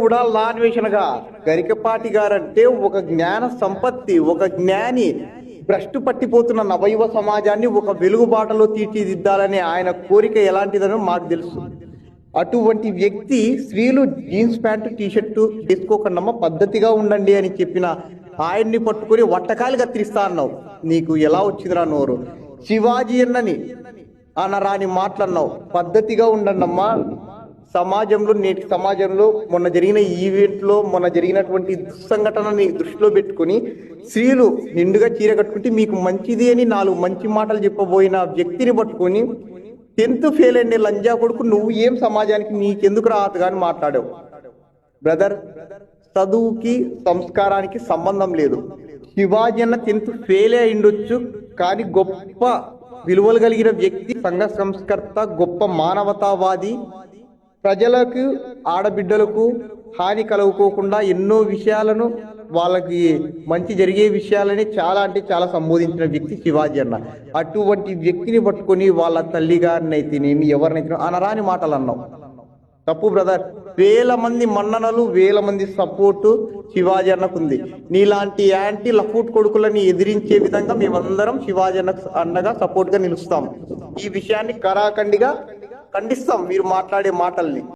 ఉడాల నాన్వేషణగా Garikapati guarantee ఒక జ్ఞాన సంపత్తి, ఒక జ్ఞాని, భ్రష్టు పట్టిపోతున్న నవయువ సమాజాన్ని ఒక వెలుగుబాటలో తీర్చిదిద్దాలనే ఆయన కోరిక ఎలాంటిదనో మాకు తెలుసు. అటువంటి వ్యక్తి స్త్రీలు జీన్స్ ప్యాంటు టీషర్టు వేసుకోకుండా పద్ధతిగా ఉండండి అని చెప్పిన ఆయన్ని పట్టుకొని వట్టకాయలు కత్తిరిస్తా అన్నావు. నీకు ఎలా వచ్చిందిరా నోరు? శివాజీ అన్నని అనరాని మాటలన్నావు. పద్ధతిగా ఉండండమ్మా. సమాజంలో, నేటి సమాజంలో మొన్న జరిగిన ఈవెంట్లో, మొన్న జరిగినటువంటి దుస్సంఘటనని దృష్టిలో పెట్టుకుని స్త్రీలు నిండుగా చీర కట్టుకుంటే మీకు మంచిది అని 4 మంచి మాటలు చెప్పబోయిన వ్యక్తిని పట్టుకొని 10th ఫెయిల్ అండి లంజా కొడుకు, నువ్వు ఏం సమాజానికి నీకెందుకు రాదు కానీ మాట్లాడావు. బ్రదర్, చదువుకి సంస్కారానికి సంబంధం లేదు. శివాజీ అన్న 10th ఫెయిల్ అయిండొచ్చు, కానీ గొప్ప విలువలు కలిగిన వ్యక్తి, సంఘ సంస్కర్త, గొప్ప మానవతావాది, ప్రజలకు, ఆడబిడ్డలకు హాని కలుగుకోకుండా ఎన్నో విషయాలను, వాళ్ళకి మంచి జరిగే విషయాలని చాలా అంటే చాలా సంబోధించిన వ్యక్తి శివాజీ అన్న. అటువంటి వ్యక్తిని పట్టుకొని వాళ్ళ తల్లిగారిని అయితేనేమి ఎవరినైతే అనరాని మాటలు అన్నావు. తప్పు బ్రదర్. 1000 మంది మన్ననలు, 1000 మంది సపోర్టు శివాజీ అన్నకుంది. నీలాంటి యాంటీ లఫూట్ కొడుకులని ఎదిరించే విధంగా మేమందరం శివాజీ అన్నకు అండగా సపోర్ట్గా నిలుస్తాం. ఈ విషయాన్ని కరాఖండిగా ఖండిస్తాం మీరు మాట్లాడే మాటల్ని.